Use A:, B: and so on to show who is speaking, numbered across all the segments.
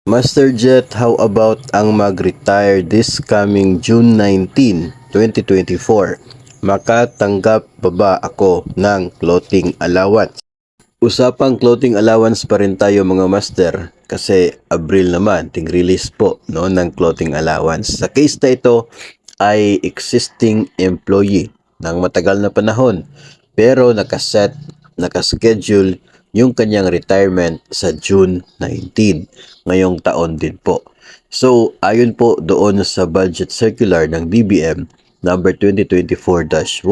A: Master Jet, how about ang mag-retire this coming June 19, 2024? Makatanggap pa ba ako ng clothing allowance? Usapang clothing allowance pa rin tayo mga master kasi Abril naman, tig-release po no, ng clothing allowance. Sa case na ito ay existing employee ng matagal na panahon pero nakaschedule yung kanyang retirement sa June 19 ngayong taon din po. So, ayon po doon sa budget circular ng DBM number 2024-1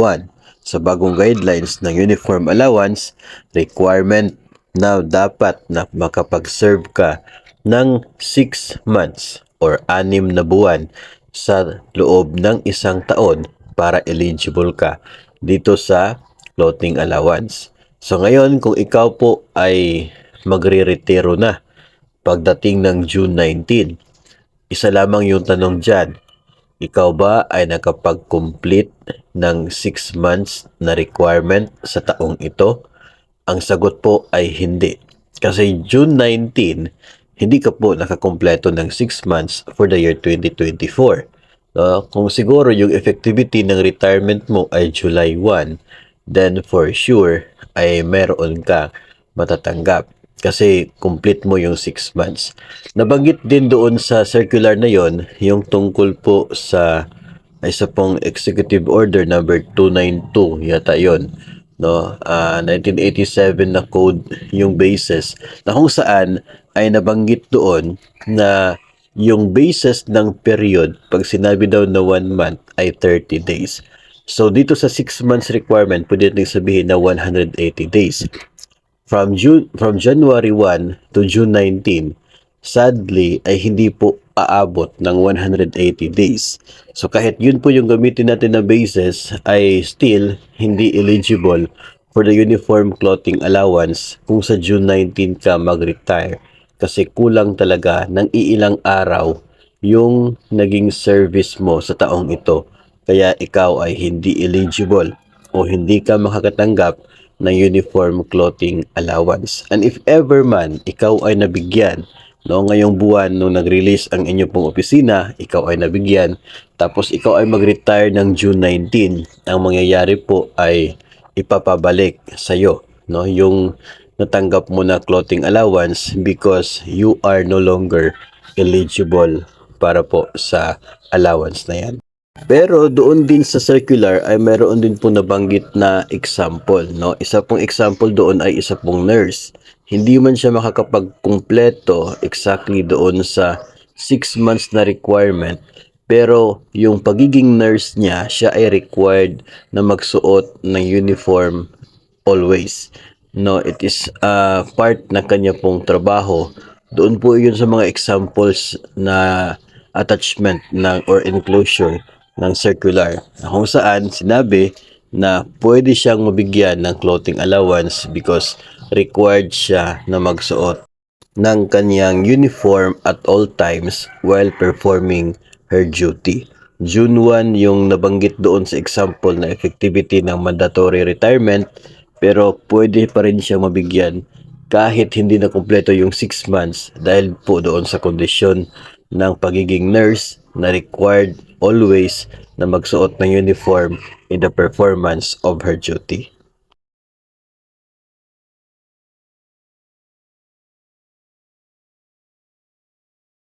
A: sa bagong guidelines ng uniform allowance, requirement na dapat na makapag-serve ka ng 6 months or 6 na buwan sa loob ng isang taon para eligible ka dito sa clothing allowance. So ngayon, kung ikaw po ay magre-retiro na pagdating ng June 19, isa lamang yung tanong dyan, ikaw ba ay nakapag-complete ng 6 months na requirement sa taong ito? Ang sagot po ay hindi. Kasi June 19, hindi ka po nakakompleto ng 6 months for the year 2024. Kung siguro yung effectivity ng retirement mo ay July 1, then for sure ay meron ka matatanggap kasi complete mo yung 6 months. Nabanggit din doon sa circular na yon yung tungkol po sa isa pong executive order number 292 yata yon, no, 1987 na code yung basis na kung saan ay nabanggit doon na yung basis ng period pag sinabi daw na 1 month ay 30 days. So dito sa 6 months requirement pwede natin sabihin na 180 days. From January 1 to June 19, sadly ay hindi po aabot ng 180 days. So kahit yun po yung gamitin natin na basis ay still hindi eligible for the uniform clothing allowance kung sa June 19 ka mag-retire kasi kulang talaga ng iilang araw yung naging service mo sa taong ito. Kaya ikaw ay hindi eligible o hindi ka makakatanggap ng uniform clothing allowance. And if ever man ikaw ay nabigyan, no, ngayong buwan nung nag-release ang inyo pong opisina, ikaw ay nabigyan, tapos ikaw ay mag-retire ng June 19, ang mangyayari po ay ipapabalik sa iyo, no, yung natanggap mo na clothing allowance because you are no longer eligible para po sa allowance na yan. Pero doon din sa circular ay mayroon din po nabanggit na example, no? Isa pong example doon ay isa pong nurse. Hindi man siya makakapagkumpleto exactly doon sa 6 months na requirement, pero yung pagiging nurse niya, siya ay required na magsuot ng uniform always. No, it is part na kanya pong trabaho. Doon po yun sa mga examples na attachment ng or enclosure ng circular na kung saan sinabi na pwede siyang mabigyan ng clothing allowance because required siya na magsuot ng kanyang uniform at all times while performing her duty. June 1 yung nabanggit doon sa example na effectivity ng mandatory retirement pero pwede pa rin siya mabigyan kahit hindi na kumpleto yung 6 months dahil po doon sa kondisyon ng pagiging nurse na required always na magsuot ng uniform in the performance of her duty.